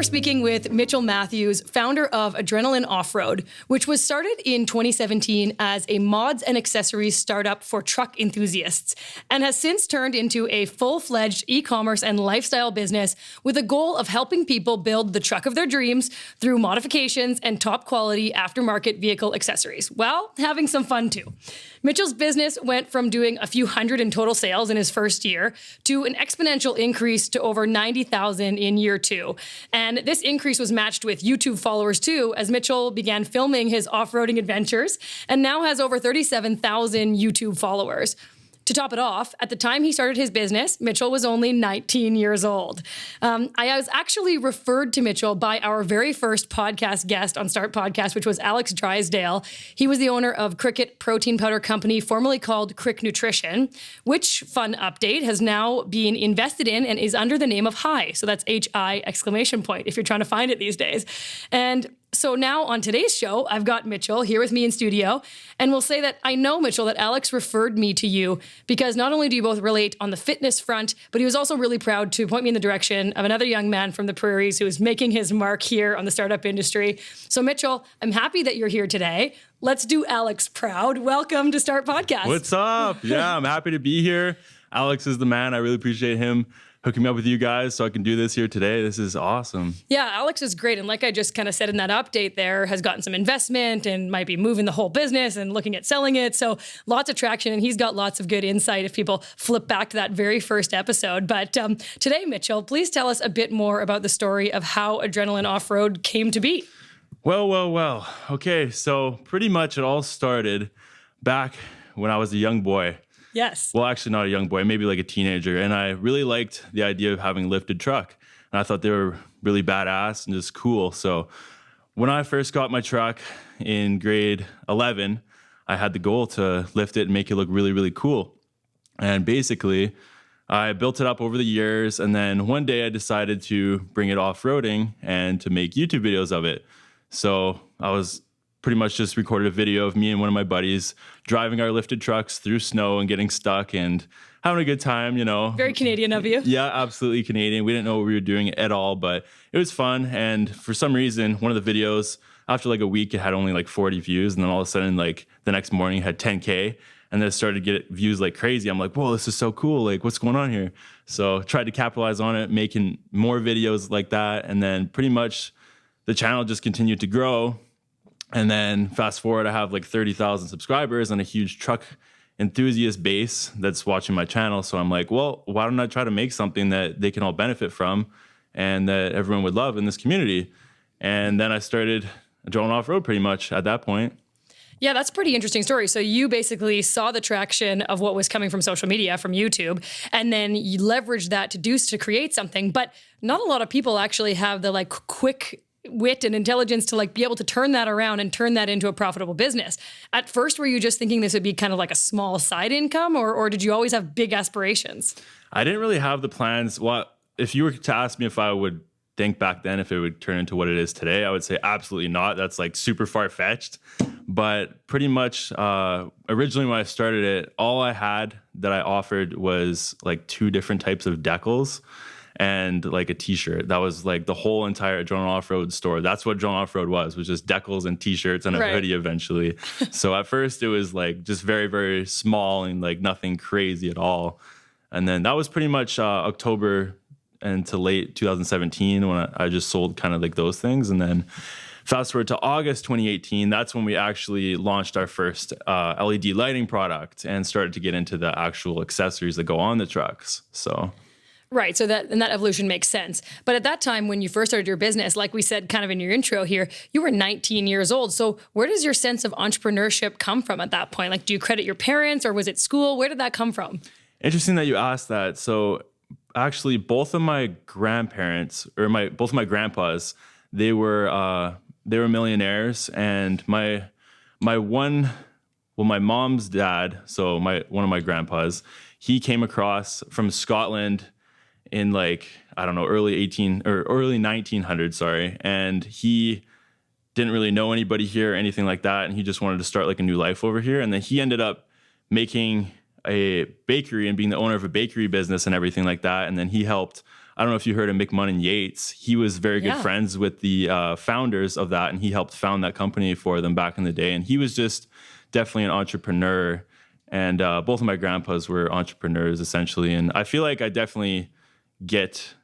we're speaking with Mitchel Matthews, founder of Adrenaline Offroad, which was started in 2017 as a mods and accessories startup for truck enthusiasts and has since turned into a full-fledged e-commerce and lifestyle business with a goal of helping people build the truck of their dreams through modifications and top-quality aftermarket vehicle accessories, while having some fun too. Mitchel's business went from doing a few hundred in total sales in his first year to an exponential increase to over 90,000 in year two. And this increase was matched with YouTube followers too, as Mitchel began filming his off-roading adventures and now has over 37,000 YouTube followers. To top it off, at the time he started his business, Mitchel was only 19 years old. I was actually referred to Mitchel by our very first podcast guest on Start Podcast, which was Alex Drysdale. He was the owner of Cricket Protein Powder Company, formerly called Crick Nutrition, which, fun update, has now been invested in and is under the name of Hi. So that's H-I exclamation point if you're trying to find it these days. And so now on today's show, I've got Mitchel here with me in studio, and we'll say that I know, Mitchel, that Alex referred me to you because not only do you both relate on the fitness front, but he was also really proud to point me in the direction of another young man from the prairies who is making his mark here on the startup industry. So Mitchel, I'm happy that you're here today. Let's do Alex proud. Welcome to Start Podcast. What's up? Yeah, I'm happy to be here. Alex is the man. I really appreciate him hooking me up with you guys so I can do this here today. This is awesome. Yeah, Alex is great. And like I just kind of said in that update there, has gotten some investment and might be moving the whole business and looking at selling it. So lots of traction. And he's got lots of good insight if people flip back to that very first episode. But today, Mitchel, please tell us a bit more about the story of how Adrenaline Offroad came to be. Well. Okay, so pretty much it all started back when I was a young boy. Yes. Well, actually not a young boy, maybe like a teenager. And I really liked the idea of having a lifted truck. And I thought they were really badass and just cool. So when I first got my truck in grade 11, I had the goal to lift it and make it look really, really cool. And basically, I built it up over the years. And then one day I decided to bring it off-roading and to make YouTube videos of it. So I was pretty much just recorded a video of me and one of my buddies driving our lifted trucks through snow and getting stuck and having a good time, you know. Very Canadian of you. Yeah, absolutely Canadian. We didn't know what we were doing at all, but it was fun. And for some reason, one of the videos, after like a week, it had only like 40 views. And then all of a sudden, like the next morning, it had 10K. And then it started to get views like crazy. I'm like, whoa, this is so cool. Like, what's going on here? So tried to capitalize on it, making more videos like that. And then pretty much the channel just continued to grow. And then fast forward, I have like 30,000 subscribers and a huge truck enthusiast base that's watching my channel. So I'm like, well, why don't I try to make something that they can all benefit from and that everyone would love in this community? And then I started Adrenaline Offroad pretty much at that point. Yeah, that's a pretty interesting story. So you basically saw the traction of what was coming from social media, from YouTube, and then you leveraged that to create something. But not a lot of people actually have the like quick wit and intelligence to like be able to turn that around and turn that into a profitable business. At first, were you just thinking this would be kind of like a small side income, or did you always have big aspirations? I didn't really have the plans. Well, if you were to ask me if I would think back then if it would turn into what it is today, I would say absolutely not. That's like super far-fetched. But pretty much originally when I started it, all I had that I offered was like 2 different types of decals and like a t-shirt. That was like the whole entire Adrenaline Offroad store. That's what Adrenaline Offroad was just decals and t-shirts and a hoodie eventually. So at first it was like just very, very small and like nothing crazy at all. And then that was pretty much October into late 2017 when I just sold kind of like those things. And then fast forward to August 2018, that's when we actually launched our first LED lighting product and started to get into the actual accessories that go on the trucks. So right. So that evolution makes sense. But at that time, when you first started your business, like we said kind of in your intro here, you were 19 years old. So where does your sense of entrepreneurship come from at that point? Like, do you credit your parents or was it school? Where did that come from? Interesting that you asked that. So actually, both of my grandparents or both of my grandpas, they were millionaires, and my mom's dad, so one of my grandpas, he came across from Scotland in like, I don't know, early 1900s, sorry. And he didn't really know anybody here or anything like that. And he just wanted to start like a new life over here. And then he ended up making a bakery and being the owner of a bakery business and everything like that. And then he helped I don't know if you heard of McMunn Yates. He was very good Yeah. friends with the founders of that, and he helped found that company for them back in the day. And he was just definitely an entrepreneur. And both of my grandpas were entrepreneurs, essentially. And I feel like I definitely get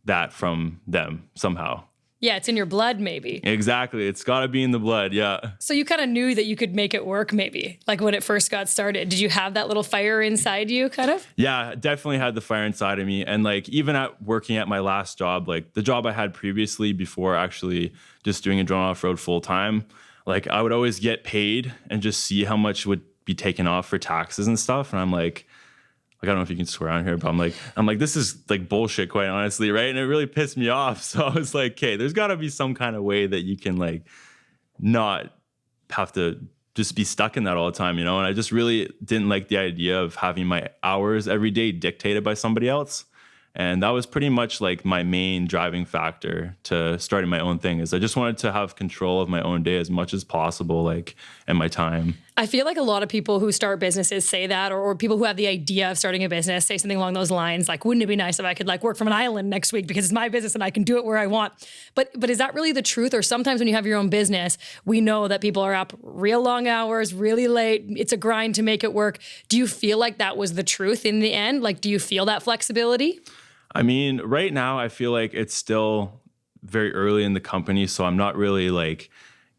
that from them somehow. Yeah, it's in your blood, maybe. Exactly. It's got to be in the blood. Yeah. So you kind of knew that you could make it work, maybe, like when it first got started. Did you have that little fire inside you, kind of? Yeah, definitely had the fire inside of me. And like, even at working at my last job, like the job I had previously before actually just doing Adrenaline Offroad full time, like I would always get paid and just see how much would be taken off for taxes and stuff. And I'm like, I don't know if you can swear on here, but I'm like, this is like bullshit, quite honestly, right? And it really pissed me off. So I was like, okay, there's got to be some kind of way that you can like not have to just be stuck in that all the time, you know? And I just really didn't like the idea of having my hours every day dictated by somebody else. And that was pretty much like my main driving factor to starting my own thing, is I just wanted to have control of my own day as much as possible, like, and my time. I feel like a lot of people who start businesses say that, or people who have the idea of starting a business say something along those lines, like, wouldn't it be nice if I could like work from an island next week because it's my business and I can do it where I want? But is that really the truth? Or sometimes when you have your own business, we know that people are up real long hours, really late. It's a grind to make it work. Do you feel like that was the truth in the end? Like, do you feel that flexibility? I mean, right now I feel like it's still very early in the company, so I'm not really like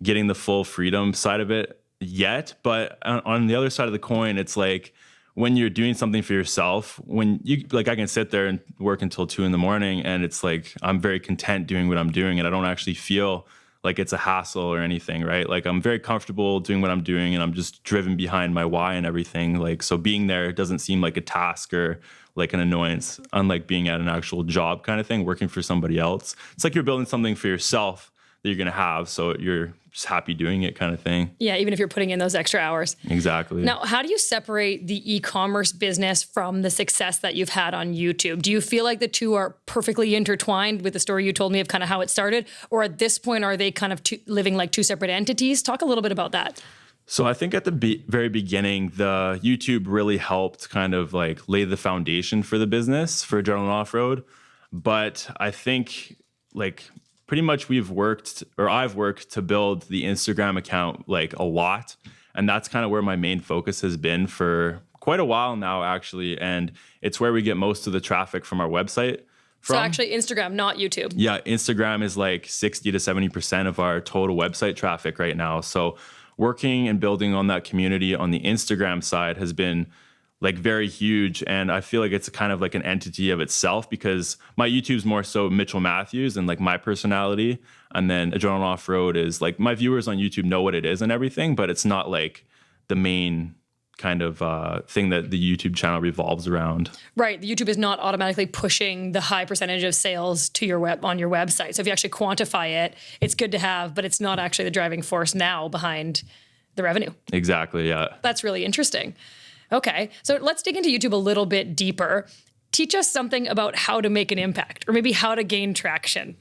getting the full freedom side of it yet. But on the other side of the coin, it's like when you're doing something for yourself, when you like, I can sit there and work until 2 a.m. and it's like I'm very content doing what I'm doing, and I don't actually feel like it's a hassle or anything, right? Like I'm very comfortable doing what I'm doing, and I'm just driven behind my why and everything. Like, so being there doesn't seem like a task or like an annoyance, unlike being at an actual job kind of thing, working for somebody else. It's like you're building something for yourself that you're going to have, so you're just happy doing it kind of thing. Yeah, even if you're putting in those extra hours. Exactly. Now, how do you separate the e-commerce business from the success that you've had on YouTube? Do you feel like the two are perfectly intertwined with the story you told me of kind of how it started? Or at this point, are they kind of living like two separate entities? Talk a little bit about that. So I think at the very beginning, the YouTube really helped kind of like lay the foundation for the business for Adrenaline Offroad. But I think like pretty much I've worked to build the Instagram account like a lot. And that's kind of where my main focus has been for quite a while now, actually. And it's where we get most of the traffic from our website from. So actually Instagram, not YouTube. Yeah, Instagram is like 60 to 70% of our total website traffic right now. So working and building on that community on the Instagram side has been like very huge. And I feel like it's kind of like an entity of itself, because my YouTube's more so Mitchel Matthews and like my personality. And then Adrenaline Offroad is like, my viewers on YouTube know what it is and everything, but it's not like the main kind of thing that the YouTube channel revolves around. Right. The YouTube is not automatically pushing the high percentage of sales to your on your website. So if you actually quantify it, it's good to have, but it's not actually the driving force now behind the revenue. Exactly. Yeah. That's really interesting. Okay. So let's dig into YouTube a little bit deeper. Teach us something about how to make an impact, or maybe how to gain traction.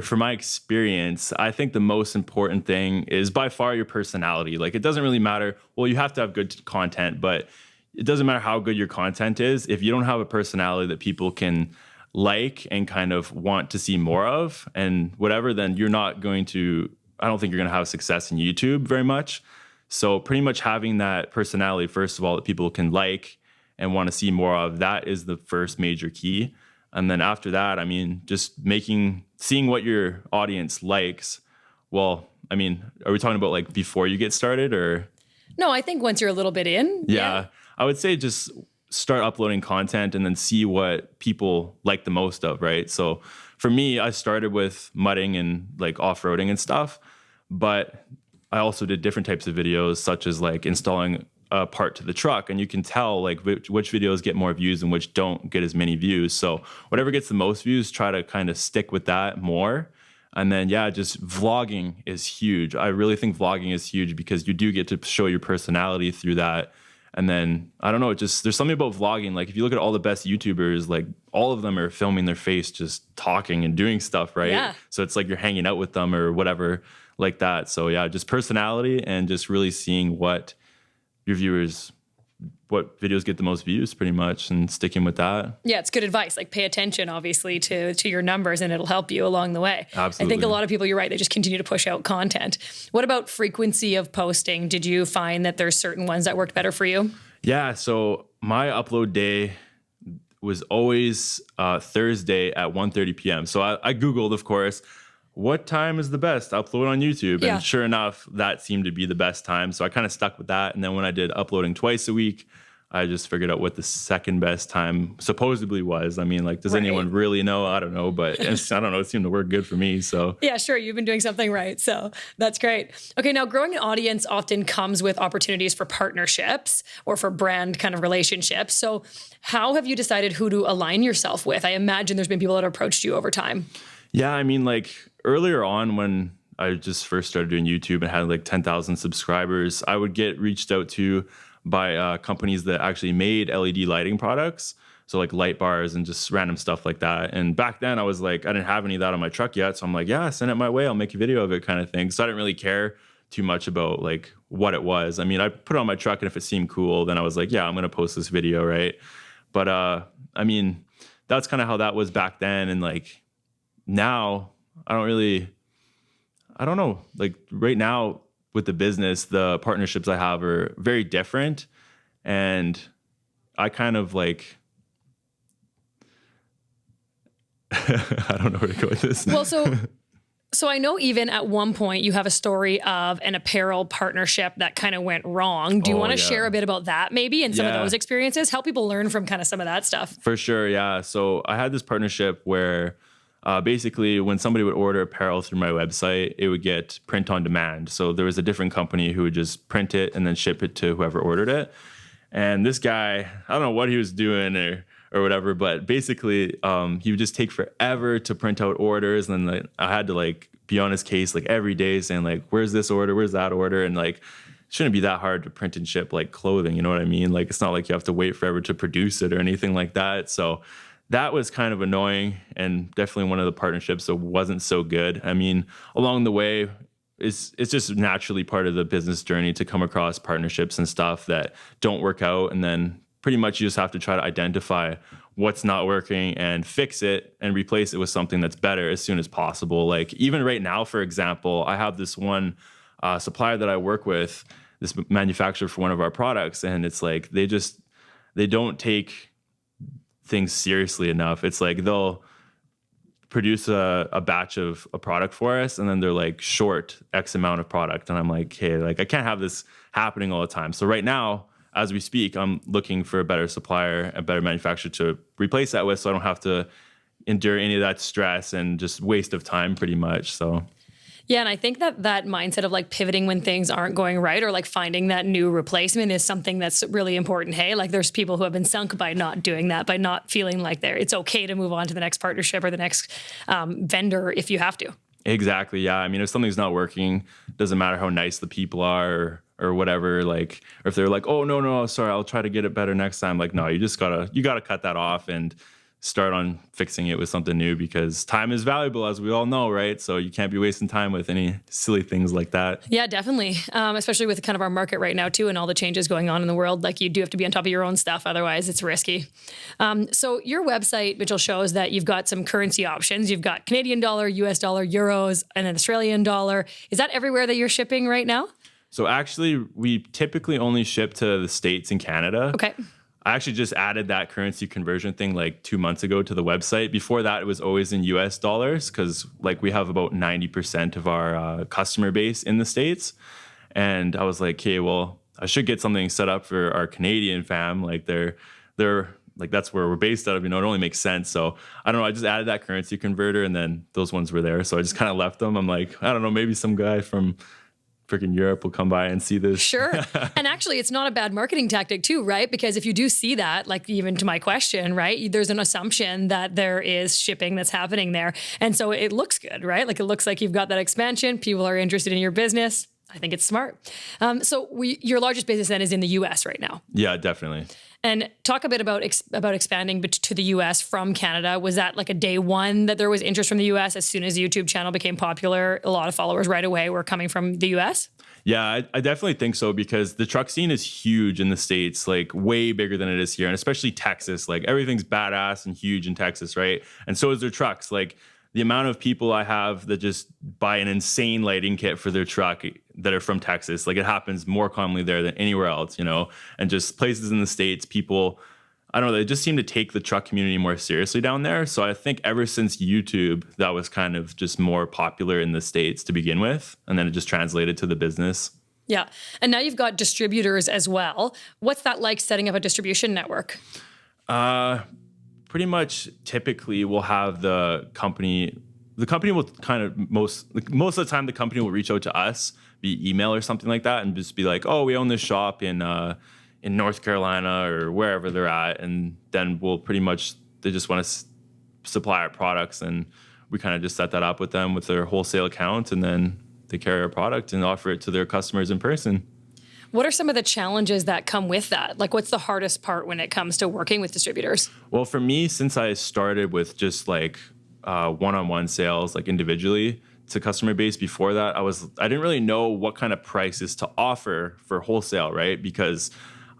From my experience, I think the most important thing is by far your personality. Like, it doesn't really matter. Well, you have to have good content, but it doesn't matter how good your content is. If you don't have a personality that people can like and kind of want to see more of and whatever, then you're not going to, I don't think you're going to have success in YouTube very much. So pretty much having that personality, first of all, that people can like and want to see more of, that is the first major key. And then after that, I mean, just seeing what your audience likes. Well, I mean, are we talking about like before you get started, or? No, I think once you're a little bit in. Yeah. I would say just start uploading content and then see what people like the most of, right? So for me, I started with mudding and like off-roading and stuff, but I also did different types of videos, such as like installing a part to the truck, and you can tell like which videos get more views and which don't get as many views. So whatever gets the most views, try to kind of stick with that more. And then, yeah, just vlogging is huge. I really think vlogging is huge because you do get to show your personality through that. And then, I don't know, just there's something about vlogging. Like if you look at all the best YouTubers, like all of them are filming their face, just talking and doing stuff, right? Yeah. So it's like you're hanging out with them or whatever like that. So yeah, just personality and just really seeing what your viewers what videos get the most views pretty much and sticking with that. Yeah, it's good advice. Like pay attention, obviously, to your numbers and it'll help you along the way. Absolutely. I think a lot of people, you're right, they just continue to push out content. What about frequency of posting? Did you find that there's certain ones that worked better for you? Yeah, so my upload day was always Thursday at 1:30 p.m. So I Googled, of course, what time is the best upload on YouTube? Yeah. And sure enough, that seemed to be the best time. So I kind of stuck with that. And then when I did uploading twice a week, I just figured out what the second best time supposedly was. I mean, like, does anyone really know? I don't know, but I don't know. It seemed to work good for me. So yeah, sure. You've been doing something right. So that's great. Okay. Now, growing an audience often comes with opportunities for partnerships or for brand kind of relationships. So how have you decided who to align yourself with? I imagine there's been people that approached you over time. Yeah. I mean, like earlier on when I just first started doing YouTube and had like 10,000 subscribers, I would get reached out to by companies that actually made LED lighting products. So like light bars and just random stuff like that. And back then I was like, I didn't have any of that on my truck yet. So I'm like, yeah, send it my way. I'll make a video of it kind of thing. So I didn't really care too much about like what it was. I mean, I put it on my truck and if it seemed cool, then I was like, yeah, I'm going to post this video. Right. But I mean, that's kind of how that was back then. And like now I don't know, like right now, with the business, the partnerships I have are very different. And I kind of like, I don't know where to go with this. Well, so I know even at one point you have a story of an apparel partnership that kind of went wrong. Do you want to share a bit about that maybe and some of those experiences? Help people learn from kind of some of that stuff. For sure, yeah. So I had this partnership where basically, when somebody would order apparel through my website, it would get print on demand. So there was a different company who would just print it and then ship it to whoever ordered it. And this guy, I don't know what he was doing or whatever, but basically he would just take forever to print out orders. And then I had to like be on his case like every day saying like, where's this order? Where's that order? And like, it shouldn't be that hard to print and ship like clothing. You know what I mean? Like, it's not like you have to wait forever to produce it or anything like that. So that was kind of annoying and definitely one of the partnerships that wasn't so good. I mean, along the way, it's just naturally part of the business journey to come across partnerships and stuff that don't work out. And then pretty much you just have to try to identify what's not working and fix it and replace it with something that's better as soon as possible. Like even right now, for example, I have this one supplier that I work with, this manufacturer for one of our products. And it's like, they don't take things seriously enough. It's like they'll produce a batch of a product for us and then they're like short X amount of product. And I'm like, hey, like I can't have this happening all the time. So right now, as we speak, I'm looking for a better supplier, a better manufacturer to replace that with so I don't have to endure any of that stress and just waste of time pretty much. So yeah, and I think that mindset of like pivoting when things aren't going right or like finding that new replacement is something that's really important. Hey, like there's people who have been sunk by not doing that, by not feeling like it's okay to move on to the next partnership or the next vendor if you have to. Exactly. Yeah. I mean, if something's not working, doesn't matter how nice the people are or whatever, like, or if they're like, oh, no, sorry, I'll try to get it better next time. Like, no, you gotta cut that off and start on fixing it with something new because time is valuable, as we all know, right? So you can't be wasting time with any silly things like that. Yeah, definitely. Especially with kind of our market right now too and all the changes going on in the world. Like you do have to be on top of your own stuff. Otherwise it's risky. So your website, Mitchel, shows that you've got some currency options. You've got Canadian dollar, US dollar, euros, and an Australian dollar. Is that everywhere that you're shipping right now? So actually we typically only ship to the States and Canada. Okay. I actually just added that currency conversion thing like 2 months ago to the website. Before that, it was always in US dollars because like we have about 90% of our customer base in the States. And I was like, okay, well, I should get something set up for our Canadian fam. Like they're like, that's where we're based out of, it only makes sense. So I don't know. I just added that currency converter and then those ones were there. So I just kind of left them. I'm like, I don't know, maybe some guy from freaking Europe will come by and see this. Sure. And actually, it's not a bad marketing tactic too, right? Because if you do see that, like even to my question, right, there's an assumption that there is shipping that's happening there. And so it looks good, right? Like it looks like you've got that expansion. People are interested in your business. I think it's smart. So your largest business then is in the US right now. Yeah, definitely. And talk a bit about expanding to the US from Canada. Was that like a day one that there was interest from the US as soon as the YouTube channel became popular? A lot of followers right away were coming from the US? Yeah, I definitely think so because the truck scene is huge in the States, like way bigger than it is here. And especially Texas, like everything's badass and huge in Texas, right? And so is their trucks. Like the amount of people I have that just buy an insane lighting kit for their truck that are from Texas, like it happens more commonly there than anywhere else, you know? And just places in the States, people, I don't know, they just seem to take the truck community more seriously down there. So I think ever since YouTube, that was kind of just more popular in the States to begin with. And then it just translated to the business. Yeah. And now you've got distributors as well. What's that like setting up a distribution network? Pretty much typically we'll have the company will kind of most of the time the company will reach out to us via email or something like that and just be like, oh, we own this shop in North Carolina or wherever they're at. And then they just want to supply our products and we kind of just set that up with them with their wholesale account and then they carry our product and offer it to their customers in person. What are some of the challenges that come with that? Like, what's the hardest part when it comes to working with distributors? Well, for me, since I started with just like one-on-one sales, like individually to customer base before that, I didn't really know what kind of prices to offer for wholesale, right? Because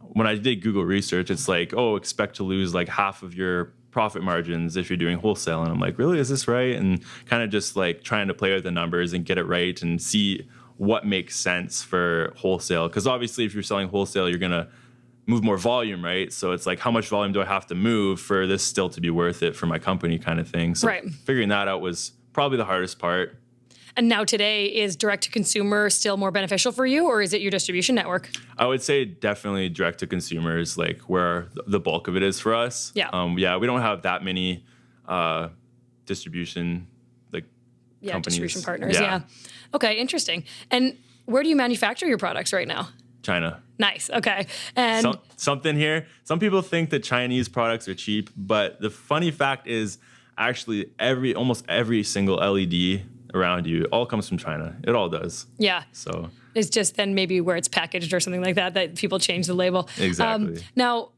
when I did Google research, it's like, oh, expect to lose like half of your profit margins if you're doing wholesale. And I'm like, really, is this right? And kind of just like trying to play with the numbers and get it right and see what makes sense for wholesale. Because obviously if you're selling wholesale, you're going to move more volume, right? So it's like, how much volume do I have to move for this still to be worth it for my company kind of thing. So figuring that out was probably the hardest part. And now today, is direct to consumer still more beneficial for you or is it your distribution network? I would say definitely direct to consumer is like where the bulk of it is for us. Yeah. We don't have that many distribution companies. Distribution partners. Yeah. Okay, interesting. And where do you manufacture your products right now? China. Nice. Okay. And something here. Some people think that Chinese products are cheap, but the funny fact is actually almost every single LED around you all comes from China. It all does. Yeah. So it's just then maybe where it's packaged or something like that people change the label. Exactly. Now,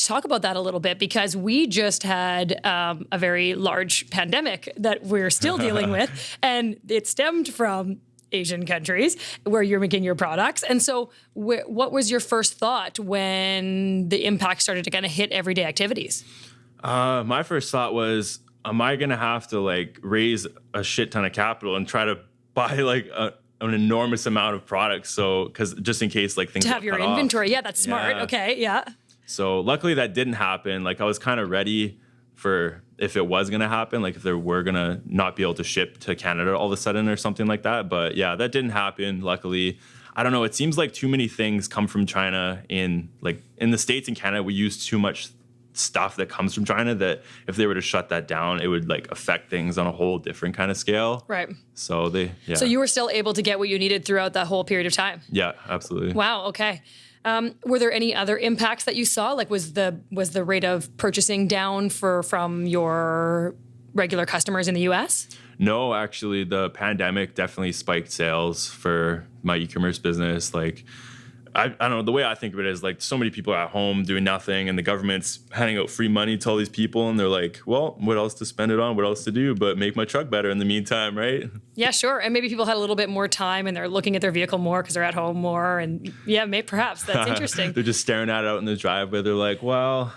talk about that a little bit because we just had a very large pandemic that we're still dealing with, and it stemmed from Asian countries where you're making your products. And so what was your first thought when the impact started to kind of hit everyday activities? My first thought was, am I going to have to like raise a shit ton of capital and try to buy like an enormous amount of products? So, because just in case like things to have your inventory. off. Yeah, that's smart. Yeah. Okay. Yeah. So luckily that didn't happen. Like I was kind of ready for if it was going to happen, like if they were going to not be able to ship to Canada all of a sudden or something like that. But yeah, that didn't happen. Luckily, I don't know. It seems like too many things come from China in the States and Canada. We use too much stuff that comes from China that if they were to shut that down, it would like affect things on a whole different kind of scale. Right. So So you were still able to get what you needed throughout that whole period of time. Yeah, absolutely. Wow. Okay. Were there any other impacts that you saw? Like was the rate of purchasing down from your regular customers in the US? No, actually the pandemic definitely spiked sales for my e-commerce business. Like I don't know, the way I think of it is like so many people are at home doing nothing and the government's handing out free money to all these people and they're like, well, what else to spend it on? What else to do but make my truck better in the meantime, right? Yeah, sure. And maybe people had a little bit more time and they're looking at their vehicle more because they're at home more. And yeah, perhaps that's interesting. They're just staring at it out in the driveway. They're like, well,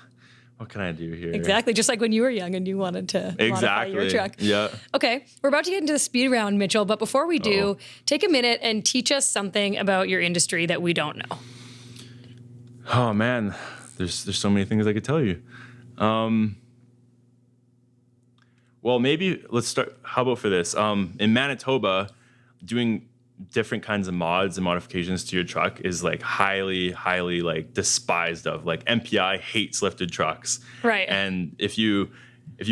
what can I do here? Exactly. Just like when you were young and you wanted to modify your truck. Yeah. Okay. We're about to get into the speed round, Mitchel. But before we do, take a minute and teach us something about your industry that we don't know. Oh man, there's so many things I could tell you. Well, maybe let's start. How about for this? In Manitoba, doing different kinds of mods and modifications to your truck is like highly like despised of. Like MPI hates lifted trucks. Right. And if you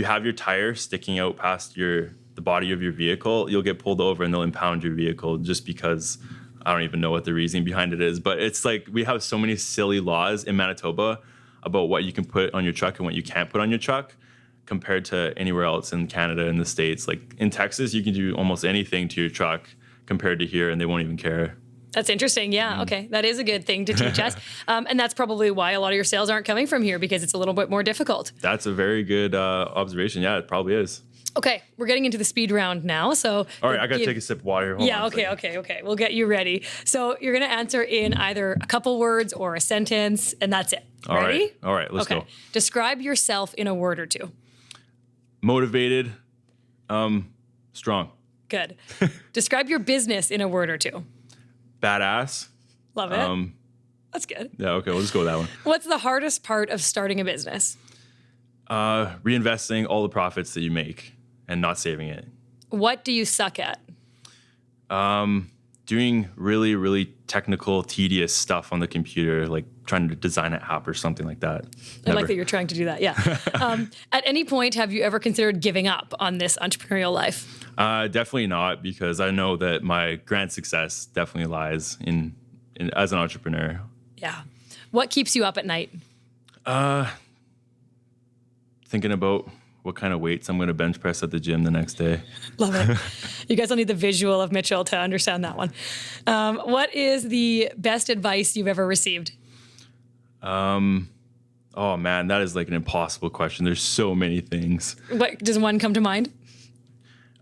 have your tire sticking out past the body of your vehicle, you'll get pulled over and they'll impound your vehicle just because. I don't even know what the reasoning behind it is, but it's like we have so many silly laws in Manitoba about what you can put on your truck and what you can't put on your truck compared to anywhere else in Canada and the States. Like in Texas, you can do almost anything to your truck compared to here and they won't even care. That's interesting. Yeah. Okay. That is a good thing to teach us. And that's probably why a lot of your sales aren't coming from here, because it's a little bit more difficult. That's a very good observation. Yeah, it probably is. Okay. We're getting into the speed round now. So, all right, I got to take a sip of water. Hold on Okay. We'll get you ready. So you're going to answer in either a couple words or a sentence, and that's it. Ready? All right. Let's go. Describe yourself in a word or two. Motivated, strong. Good. Describe your business in a word or two. Badass. Love it. That's good. Yeah, okay, we'll just go with that one. What's the hardest part of starting a business? Reinvesting all the profits that you make and not saving it. What do you suck at? Doing really, really technical, tedious stuff on the computer, like trying to design an app or something like that. I like that you're trying to do that, yeah. At any point, have you ever considered giving up on this entrepreneurial life? Definitely not, because I know that my grand success definitely lies in as an entrepreneur. Yeah. What keeps you up at night? Thinking about what kind of weights I'm going to bench press at the gym the next day. Love it. You guys will need the visual of Mitchel to understand that one. What is the best advice you've ever received? Oh man, that is like an impossible question. There's so many things. What, does one come to mind?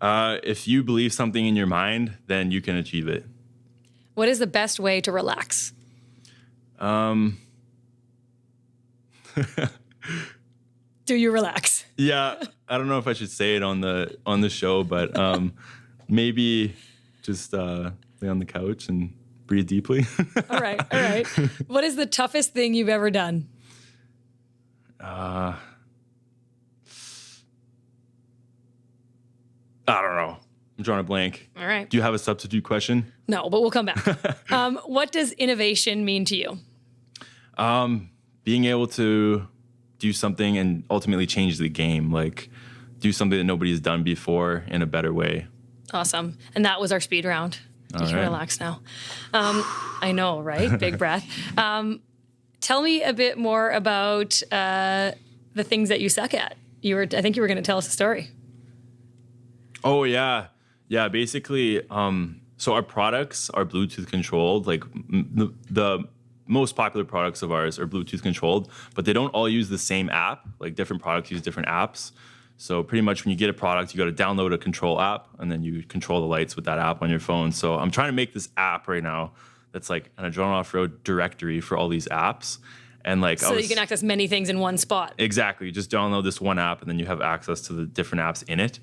If you believe something in your mind, then you can achieve it. What is the best way to relax? Do you relax? Yeah, I don't know if I should say it on the show, but maybe just lay on the couch and breathe deeply. All right. What is the toughest thing you've ever done? I don't know. I'm drawing a blank. All right. Do you have a substitute question? No, but we'll come back. What does innovation mean to you? Being able to do something and ultimately change the game, like do something that nobody's done before in a better way. Awesome. And that was our speed round. You can relax now. I know, right? Big breath. Tell me a bit more about the things that you suck at. I think you were going to tell us a story. Oh, yeah. Yeah, basically, so our products are Bluetooth controlled. Like the most popular products of ours are Bluetooth controlled, but they don't all use the same app. Like different products use different apps. So pretty much when you get a product, you got to download a control app, and then you control the lights with that app on your phone. So I'm trying to make this app right now that's like an Adrenaline Offroad directory for all these apps. And like, so you can access many things in one spot. Exactly. You just download this one app, and then you have access to the different apps in it.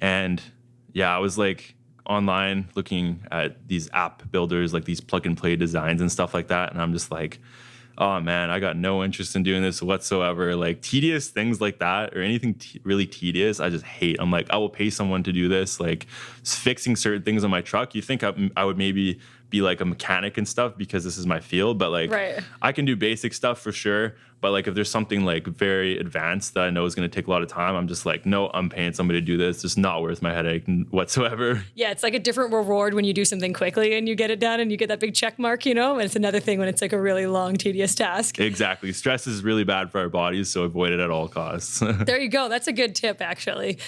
And yeah, I was like online looking at these app builders, like these plug and play designs and stuff like that. And I'm just like, oh man, I got no interest in doing this whatsoever. Like tedious things like that, or anything really tedious, I just hate. I'm like, I will pay someone to do this. Like fixing certain things on my truck. You think I would maybe be like a mechanic and stuff because this is my field, but like I can do basic stuff for sure. But like if there's something like very advanced that I know is going to take a lot of time, I'm just like, no, I'm paying somebody to do this. It's not worth my headache whatsoever. Yeah, it's like a different reward when you do something quickly and you get it done and you get that big check mark, you know? And it's another thing when it's like a really long, tedious task. Exactly. Stress is really bad for our bodies, so avoid it at all costs. There you go. That's a good tip, actually.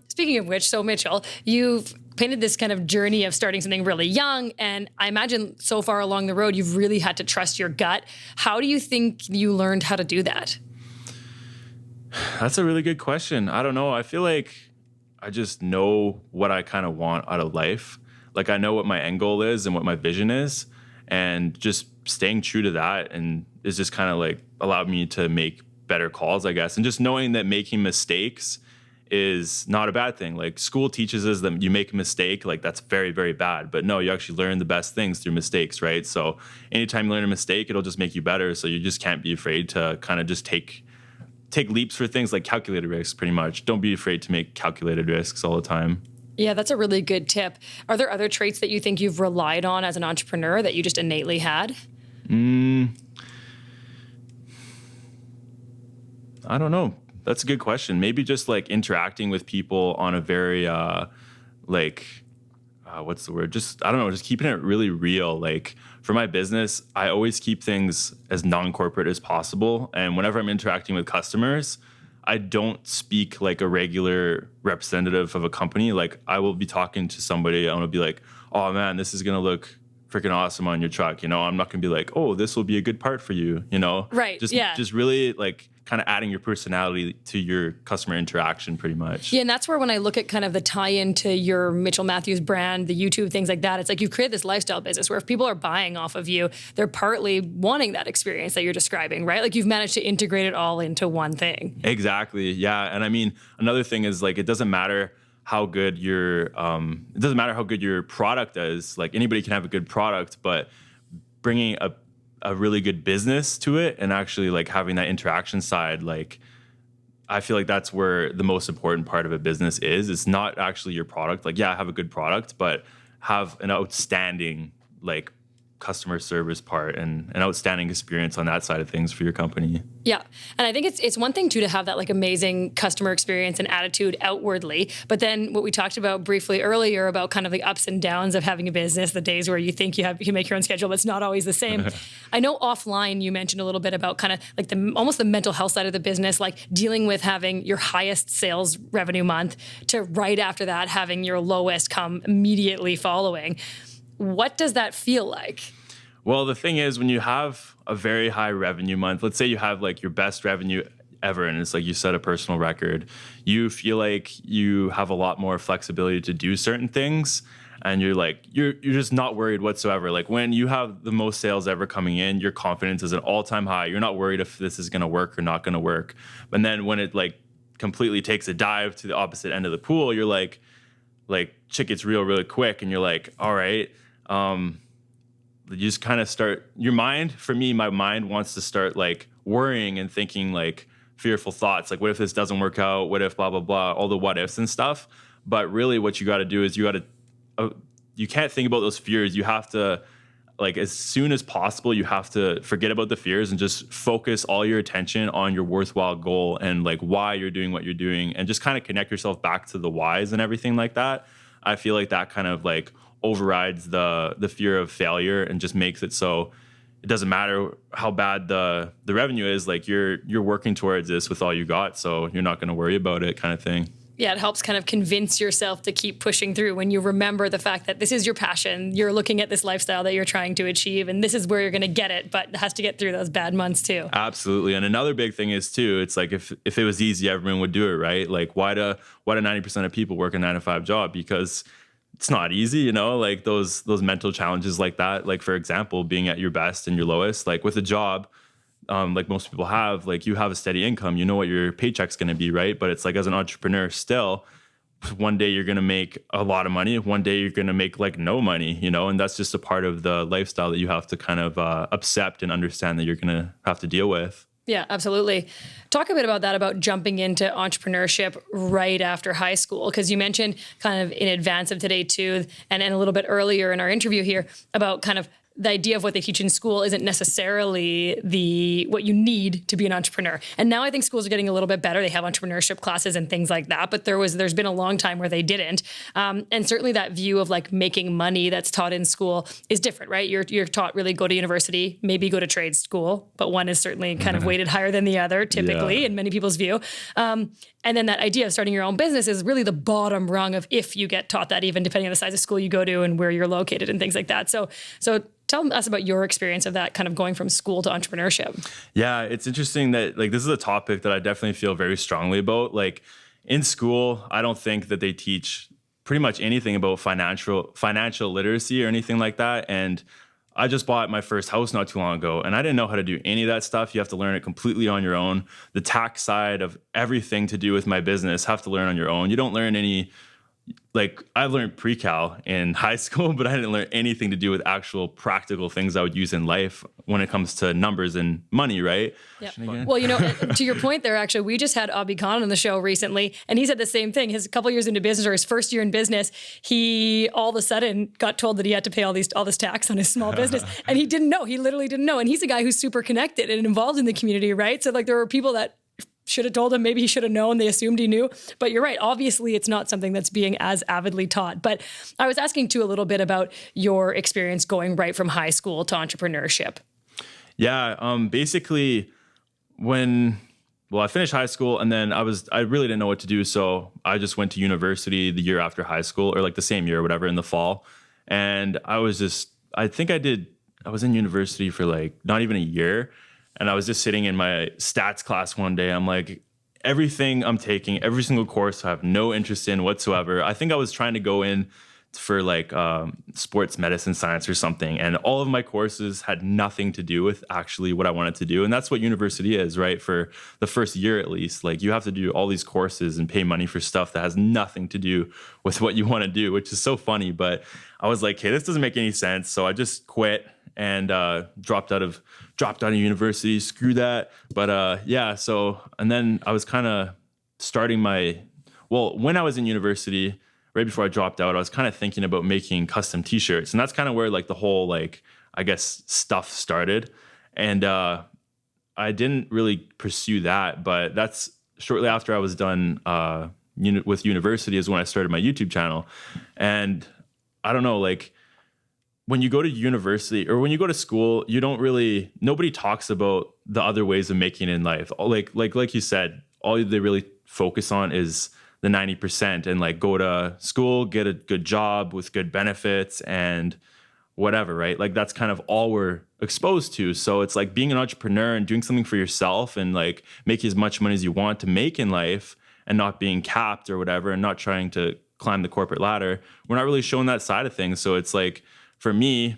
Speaking of which, so Mitchel, you've painted this kind of journey of starting something really young, and I imagine so far along the road, you've really had to trust your gut. How do you think you learned how to do that? That's a really good question. I don't know. I feel like I just know what I kind of want out of life. Like I know what my end goal is and what my vision is, and just staying true to that and is just kind of like allowed me to make better calls, I guess. And just knowing that making mistakes is not a bad thing. Like school teaches us that you make a mistake, like that's very, very bad. But no, you actually learn the best things through mistakes, right? So anytime you learn a mistake, it'll just make you better. So you just can't be afraid to kind of just take leaps for things like calculated risks, pretty much. Don't be afraid to make calculated risks all the time. Yeah, that's a really good tip. Are there other traits that you think you've relied on as an entrepreneur that you just innately had? I don't know. That's a good question. Maybe just like interacting with people on a very, what's the word? Just, I don't know, just keeping it really real. Like for my business, I always keep things as non-corporate as possible. And whenever I'm interacting with customers, I don't speak like a regular representative of a company. Like I will be talking to somebody, I want to be like, oh man, this is going to look freaking awesome on your truck. You know, I'm not going to be like, oh, this will be a good part for you, you know? Right. Just really like kind of adding your personality to your customer interaction pretty much. Yeah, and that's where when I look at kind of the tie-in to your Mitchel Matthews brand, the YouTube, things like that, it's like you've created this lifestyle business where if people are buying off of you, they're partly wanting that experience that you're describing, right? Like you've managed to integrate it all into one thing. Exactly. Yeah. And I mean, another thing is like, it doesn't matter how good your product is. Like anybody can have a good product, but bringing a really good business to it and actually like having that interaction side, like I feel like that's where the most important part of a business is. It's not actually your product. Like, yeah, have a good product, but have an outstanding like customer service part and an outstanding experience on that side of things for your company. Yeah. And I think it's one thing too to have that like amazing customer experience and attitude outwardly, but then what we talked about briefly earlier about kind of the ups and downs of having a business, the days where you think you can make your own schedule, but it's not always the same. I know offline you mentioned a little bit about kind of like almost the mental health side of the business, like dealing with having your highest sales revenue month to right after that having your lowest come immediately following. What does that feel like? Well, the thing is, when you have a very high revenue month, let's say you have like your best revenue ever, and it's like you set a personal record, you feel like you have a lot more flexibility to do certain things. And you're just not worried whatsoever. Like when you have the most sales ever coming in, your confidence is at an all-time high. You're not worried if this is going to work or not going to work. But then when it like completely takes a dive to the opposite end of the pool, you're like shit gets real really quick, and you're like, all right. You just kind of start my mind wants to start like worrying and thinking like fearful thoughts. Like, what if this doesn't work out? What if blah, blah, blah, all the what ifs and stuff. But really what you got to do is you can't think about those fears. You have to like, as soon as possible, you have to forget about the fears and just focus all your attention on your worthwhile goal and like why you're doing what you're doing, and just kind of connect yourself back to the whys and everything like that. I feel like that kind of like overrides the fear of failure and just makes it so it doesn't matter how bad the revenue is. Like you're working towards this with all you got, so you're not going to worry about it, kind of thing. Yeah, it helps kind of convince yourself to keep pushing through when you remember the fact that this is your passion. You're looking at this lifestyle that you're trying to achieve, and this is where you're going to get it, but it has to get through those bad months too. Absolutely. And another big thing is too, it's like if it was easy, everyone would do it, right? Like why do 90% of people work a 9-to-5 job? Because it's not easy, you know, like those mental challenges like that. Like, for example, being at your best and your lowest, like with a job, like most people have, like you have a steady income, you know what your paycheck's going to be, right? But it's like as an entrepreneur still, one day you're going to make a lot of money. One day you're going to make like no money, you know, and that's just a part of the lifestyle that you have to kind of accept and understand that you're going to have to deal with. Yeah, absolutely. Talk a bit about that, about jumping into entrepreneurship right after high school, because you mentioned kind of in advance of today too, and a little bit earlier in our interview here about kind of the idea of what they teach in school isn't necessarily what you need to be an entrepreneur. And now I think schools are getting a little bit better. They have entrepreneurship classes and things like that, but there's been a long time where they didn't. And certainly that view of like making money that's taught in school is different, right? You're taught really go to university, maybe go to trade school, but one is certainly kind of weighted higher than the other, typically, in many people's view. And then that idea of starting your own business is really the bottom rung of if you get taught that, even depending on the size of school you go to and where you're located and things like that. So tell us about your experience of that, kind of going from school to entrepreneurship. Yeah, it's interesting that like this is a topic that I definitely feel very strongly about. Like in school, I don't think that they teach pretty much anything about financial literacy or anything like that. And I just bought my first house not too long ago, and I didn't know how to do any of that stuff. You have to learn it completely on your own. The tax side of everything to do with my business, have to learn on your own. You don't learn any, like I learned pre-cal in high school, but I didn't learn anything to do with actual practical things I would use in life when it comes to numbers and money, right? Yep. Well, you know, to your point there, actually, we just had Abhi Khan on the show recently, and he said the same thing. His couple years into business, or his first year in business, he all of a sudden got told that he had to pay all this tax on his small business, and he didn't know. He literally didn't know. And he's a guy who's super connected and involved in the community, right? So like there were people that should have told him, maybe he should have known, they assumed he knew. But you're right, obviously it's not something that's being as avidly taught. But I was asking too a little bit about your experience going right from high school to entrepreneurship. Yeah, basically I finished high school, and then I really didn't know what to do. So I just went to university the year after high school, or like the same year or whatever, in the fall. And I I think I was in university for like not even a year. And I was just sitting in my stats class one day. I'm like, everything I'm taking, every single course I have no interest in whatsoever. I think I was trying to go in for like sports medicine science or something. And all of my courses had nothing to do with actually what I wanted to do. And that's what university is, right? For the first year, at least, like you have to do all these courses and pay money for stuff that has nothing to do with what you want to do, which is so funny. But I was like, hey, this doesn't make any sense. So I just quit and dropped out of university. Screw that. But so, and then I was kind of starting when I was in university, right before I dropped out, I was kind of thinking about making custom t-shirts. And that's kind of where like the whole, like, I guess stuff started. And I didn't really pursue that, but that's shortly after I was done with university is when I started my YouTube channel. And I don't know, like when you go to university or when you go to school, nobody talks about the other ways of making it in life. Like you said, all they really focus on is the 90% and like go to school, get a good job with good benefits and whatever, right? Like that's kind of all we're exposed to. So it's like being an entrepreneur and doing something for yourself and like making as much money as you want to make in life and not being capped or whatever and not trying to climb the corporate ladder. We're not really showing that side of things. So it's like, for me,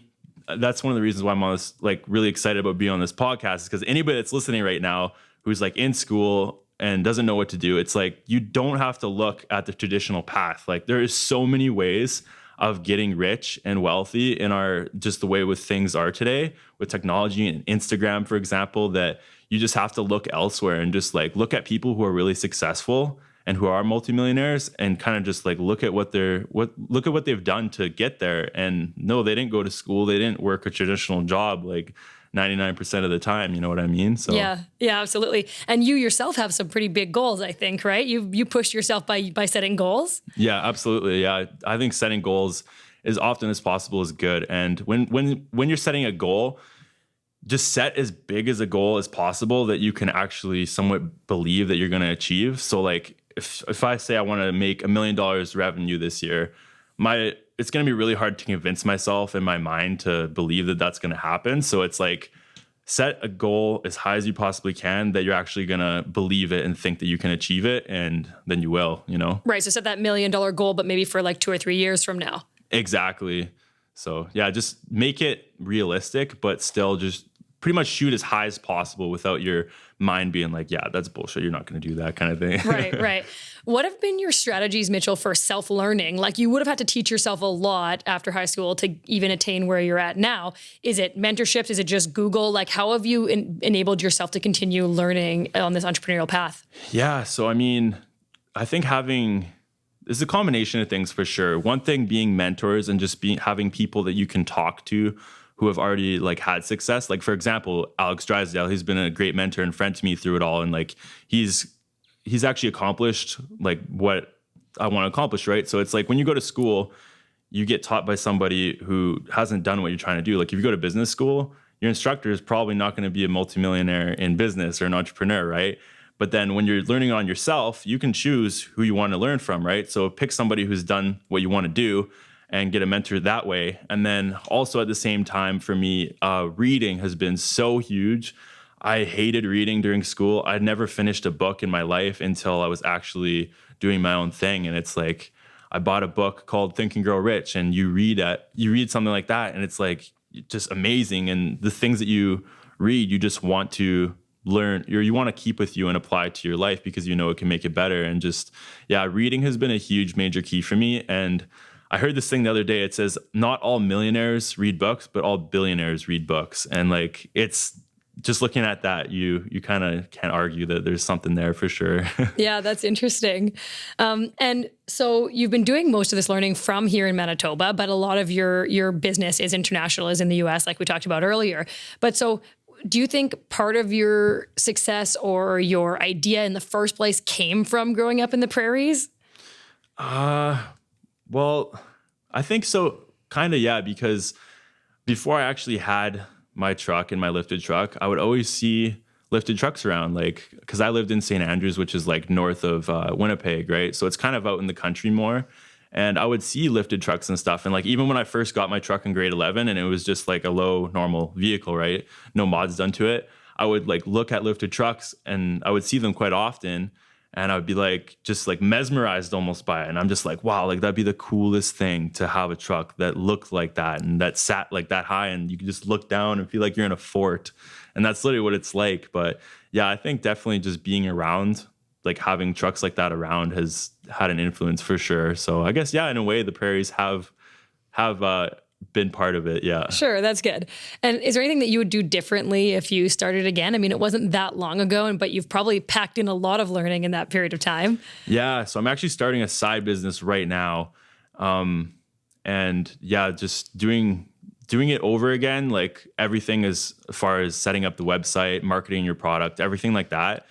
that's one of the reasons why I'm like really excited about being on this podcast is because anybody that's listening right now who's like in school and doesn't know what to do, it's like you don't have to look at the traditional path. Like there is so many ways of getting rich and wealthy in just the way with things are today with technology and Instagram, for example, that you just have to look elsewhere and just like look at people who are really successful and who are multimillionaires and kind of just like look at what they've done to get there. And no, they didn't go to school. They didn't work a traditional job like 99% of the time. You know what I mean? So yeah, absolutely. And you yourself have some pretty big goals, I think, right? You pushed yourself by setting goals. Yeah, absolutely. Yeah. I think setting goals as often as possible is good. And when you're setting a goal, just set as big as a goal as possible that you can actually somewhat believe that you're going to achieve. So like if I say I want to make $1 million revenue this year, it's going to be really hard to convince myself in my mind to believe that that's going to happen. So it's like set a goal as high as you possibly can that you're actually going to believe it and think that you can achieve it. And then you will, you know? Right. So set that $1 million goal, but maybe for like 2 or 3 years from now. Exactly. So yeah, just make it realistic, but still just pretty much shoot as high as possible without your mind being like, yeah, that's bullshit. You're not going to do that kind of thing. Right. What have been your strategies, Mitchel, for self-learning? Like you would have had to teach yourself a lot after high school to even attain where you're at now. Is it mentorships? Is it just Google? Like how have you enabled yourself to continue learning on this entrepreneurial path? Yeah. So, I mean, I think it's a combination of things for sure. One thing being mentors and just having people that you can talk to who have already like had success. Like for example, Alex Drysdale, he's been a great mentor and friend to me through it all. And like, he's actually accomplished like what I want to accomplish. Right. So it's like when you go to school, you get taught by somebody who hasn't done what you're trying to do. Like if you go to business school, your instructor is probably not going to be a multimillionaire in business or an entrepreneur. Right. But then when you're learning on yourself, you can choose who you want to learn from. Right. So pick somebody who's done what you want to do and get a mentor that way. And then also at the same time for me, reading has been so huge. I hated reading during school. I'd never finished a book in my life until I was actually doing my own thing. And it's like, I bought a book called Think and Grow Rich, and you read something like that and it's like just amazing. And the things that you read, you just want to learn, or you want to keep with you and apply to your life because you know it can make it better. And just, yeah, reading has been a huge major key for me. And I heard this thing the other day. It says not all millionaires read books, but all billionaires read books. And like, it's just looking at that, you kind of can't argue that there's something there for sure. Yeah, that's interesting. And so you've been doing most of this learning from here in Manitoba, but a lot of your business is international, is in the US, like we talked about earlier. But so do you think part of your success or your idea in the first place came from growing up in the prairies? Well, I think so. Kind of, yeah, because before I actually had my truck and my lifted truck, I would always see lifted trucks around, like, because I lived in St. Andrews, which is like north of Winnipeg, right? So it's kind of out in the country more. And I would see lifted trucks and stuff. And like, even when I first got my truck in grade 11 and it was just like a low normal vehicle, right? No mods done to it. I would like look at lifted trucks and I would see them quite often. And I would be like, just like mesmerized almost by it. And I'm just like, wow, like that'd be the coolest thing to have a truck that looked like that and that sat like that high. And you could just look down and feel like you're in a fort. And that's literally what it's like. But yeah, I think definitely just being around, like having trucks like that around has had an influence for sure. So I guess, yeah, in a way, the prairies have been part of it. Yeah. Sure. That's good. And is there anything that you would do differently if you started again? I mean, it wasn't that long ago, but you've probably packed in a lot of learning in that period of time. Yeah. So I'm actually starting a side business right now. And yeah, just doing it over again, like everything as far as setting up the website, marketing your product, everything like that.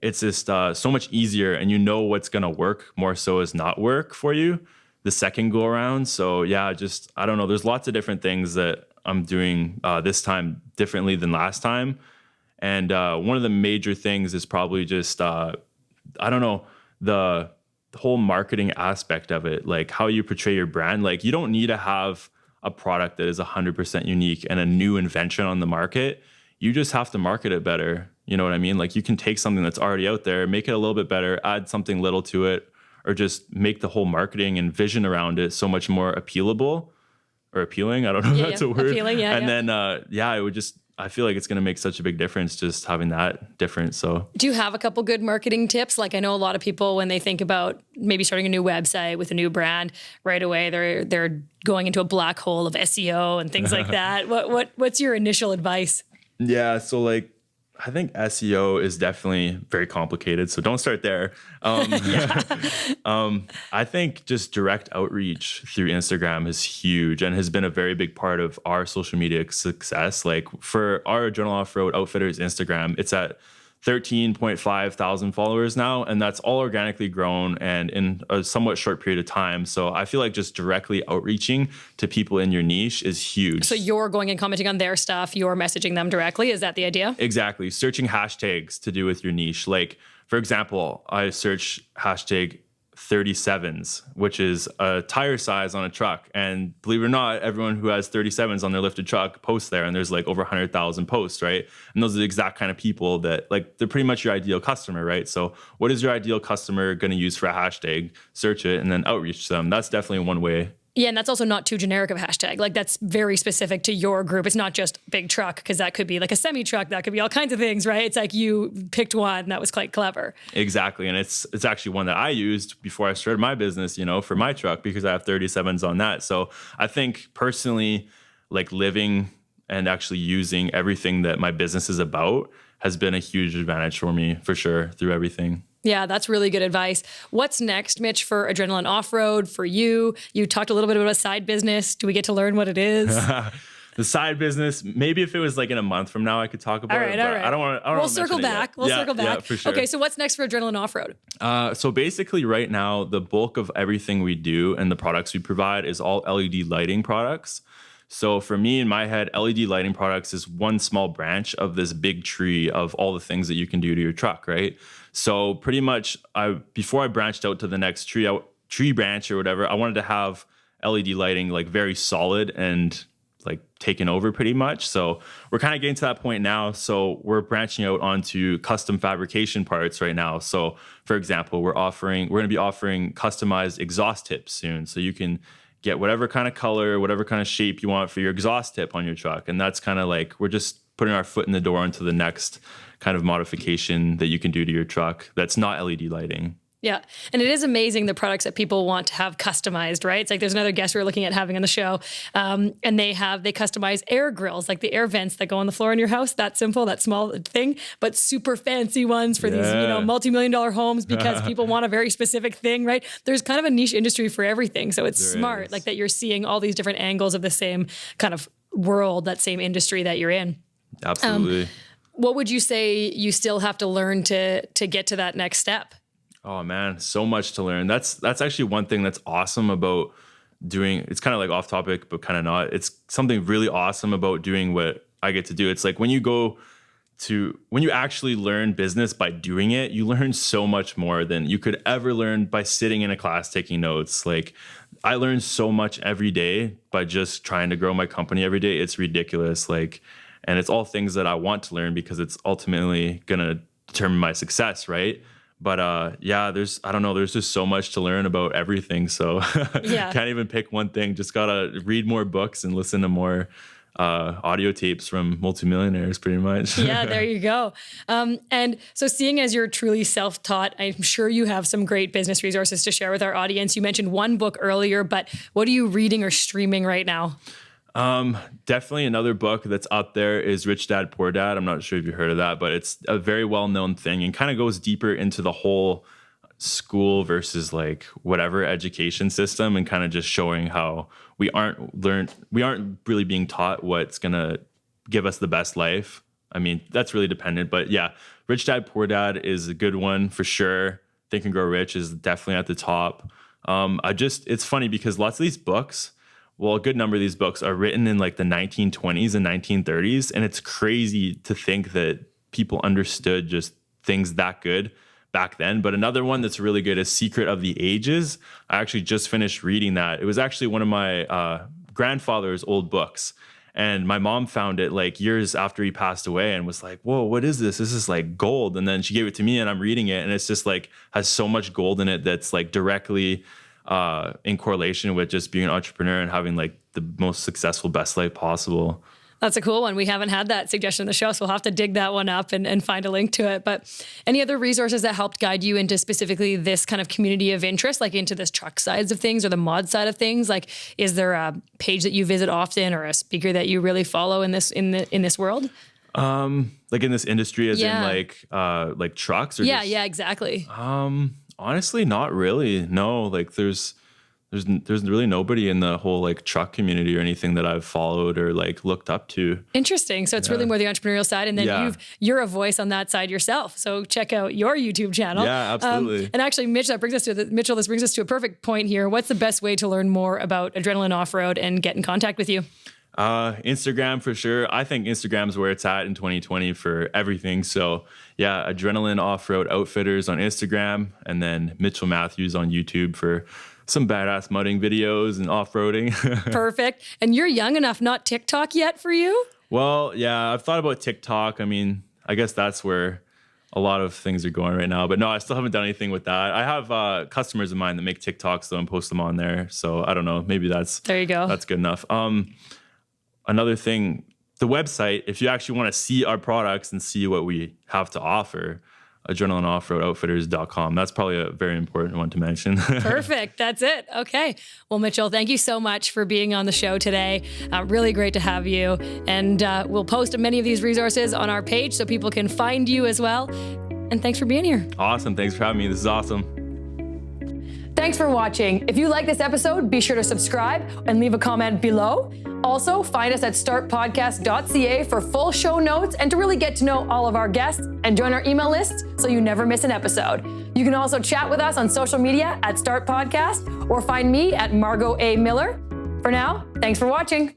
It's just so much easier, and you know what's going to work more so as not work for you the second go around. So yeah, just, I don't know. There's lots of different things that I'm doing this time differently than last time. And one of the major things is probably just, I don't know, the whole marketing aspect of it, like how you portray your brand. Like you don't need to have a product that is 100% unique and a new invention on the market. You just have to market it better. You know what I mean? Like you can take something that's already out there, make it a little bit better, add something little to it, or just make the whole marketing and vision around it so much more appealable or appealing. I don't know if that's a word. Appealing, and then, it would just, I feel like it's going to make such a big difference just having that difference. So do you have a couple good marketing tips? Like I know a lot of people, when they think about maybe starting a new website with a new brand, right away, they're going into a black hole of SEO and things like that. What's your initial advice? Yeah. So like, I think SEO is definitely very complicated, so don't start there. I think just direct outreach through Instagram is huge and has been a very big part of our social media success. Like for our Adrenaline Offroad Outfitters Instagram, it's at 13.5 thousand followers now, and that's all organically grown and in a somewhat short period of time. So I feel like just directly outreaching to people in your niche is huge. So you're going and commenting on their stuff, you're messaging them directly. Is that the idea? Exactly. Searching hashtags to do with your niche. Like, for example, I search hashtag 37s, which is a tire size on a truck. And believe it or not, everyone who has 37s on their lifted truck posts there, and there's like over 100,000 posts, right? And those are the exact kind of people that, like, they're pretty much your ideal customer, right? So what is your ideal customer going to use for a hashtag? Search it and then outreach them. That's definitely one way. Yeah, and that's also not too generic of a hashtag. Like that's very specific to your group. It's not just big truck, because that could be like a semi truck. That could be all kinds of things, right? It's like you picked one and that was quite clever. Exactly. And it's actually one that I used before I started my business, you know, for my truck, because I have 37s on that. So I think personally, like living and actually using everything that my business is about has been a huge advantage for me, for sure, through everything. Yeah, that's really good advice. What's next, Mitch, for Adrenaline Offroad, for you? You talked a little bit about a side business. Do we get to learn what it is? The side business, maybe if it was like in a month from now, I could talk about it. But I don't want to. We'll circle back. We'll circle back. Yeah, for sure. Okay, so what's next for Adrenaline Offroad? So basically right now, the bulk of everything we do and the products we provide is all LED lighting products. So for me, in my head, LED lighting products is one small branch of this big tree of all the things that you can do to your truck, right? So pretty much, before I branched out to the next tree branch or whatever, I wanted to have LED lighting like very solid and like taken over pretty much. So we're kind of getting to that point now. So we're branching out onto custom fabrication parts right now. So for example, we're going to be offering customized exhaust tips soon. So you can get whatever kind of color, whatever kind of shape you want for your exhaust tip on your truck. And that's kind of like, we're just putting our foot in the door into the next kind of modification that you can do to your truck that's not LED lighting. Yeah. And it is amazing the products that people want to have customized, right? It's like there's another guest we were looking at having on the show. And they customize air grills, like the air vents that go on the floor in your house. That simple, that small thing, but super fancy ones for these, multi-million-dollar homes, because people want a very specific thing, right? There's kind of a niche industry for everything. So it's smart, like that you're seeing all these different angles of the same kind of world, that same industry that you're in. Absolutely. What would you say you still have to learn to get to that next step? Oh man, so much to learn. That's actually one thing that's awesome about doing. It's kind of like off topic, but kind of not. It's something really awesome about doing what I get to do. It's like when you go when you actually learn business by doing it, you learn so much more than you could ever learn by sitting in a class taking notes. Like, I learn so much every day by just trying to grow my company every day. It's ridiculous. Like, and it's all things that I want to learn because it's ultimately going to determine my success, right? But there's just so much to learn about everything. So can't even pick one thing. Just gotta read more books and listen to more audio tapes from multimillionaires, pretty much. Yeah, there you go. And so seeing as you're truly self-taught, I'm sure you have some great business resources to share with our audience. You mentioned one book earlier, but what are you reading or streaming right now? Definitely another book that's up there is Rich Dad, Poor Dad. I'm not sure if you heard of that, but it's a very well-known thing and kind of goes deeper into the whole school versus like whatever education system, and kind of just showing how we aren't really being taught what's going to give us the best life. I mean, that's really dependent, but yeah, Rich Dad, Poor Dad is a good one for sure. Think and Grow Rich is definitely at the top. It's funny because lots of these books, well, a good number of these books are written in like the 1920s and 1930s. And it's crazy to think that people understood just things that good back then. But another one that's really good is Secret of the Ages. I actually just finished reading that. It was actually one of my grandfather's old books. And my mom found it like years after he passed away and was like, whoa, what is this? This is like gold. And then she gave it to me and I'm reading it. And it's just like has so much gold in it that's like directly in correlation with just being an entrepreneur and having like the most successful, best life possible. That's a cool one. We haven't had that suggestion in the show, so we'll have to dig that one up and find a link to it. But any other resources that helped guide you into specifically this kind of community of interest, like into this truck sides of things or the mod side of things? Like, is there a page that you visit often or a speaker that you really follow in this world? Like in this industry, as in like trucks, or exactly. Honestly, not really. No, like there's really nobody in the whole like truck community or anything that I've followed or like looked up to. Interesting. So it's really more the entrepreneurial side, and then you're a voice on that side yourself. So check out your YouTube channel. Yeah, absolutely. And actually, Mitchell, this brings us to a perfect point here. What's the best way to learn more about Adrenaline Offroad and get in contact with you? Instagram for sure. I think Instagram's where it's at in 2020 for everything. So yeah, Adrenaline Offroad Outfitters on Instagram, and then Mitchel Matthews on YouTube for some badass mudding videos and off-roading. Perfect. And you're young enough, not TikTok yet for you? Well, yeah, I've thought about TikTok. I mean, I guess that's where a lot of things are going right now. But no, I still haven't done anything with that. I have customers of mine that make TikToks though and post them on there. So I don't know. Maybe there you go. That's good enough. Another thing, the website, if you actually want to see our products and see what we have to offer, AdrenalineOffroadOutfitters.com. That's probably a very important one to mention. Perfect. That's it. Okay. Well, Mitchell, thank you so much for being on the show today. Really great to have you. And we'll post many of these resources on our page so people can find you as well. And thanks for being here. Awesome. Thanks for having me. This is awesome. Thanks for watching. If you like this episode, be sure to subscribe and leave a comment below. Also, find us at startpodcast.ca for full show notes and to really get to know all of our guests, and join our email list so you never miss an episode. You can also chat with us on social media at Start Podcast, or find me at Margaux Miller. For now, thanks for watching.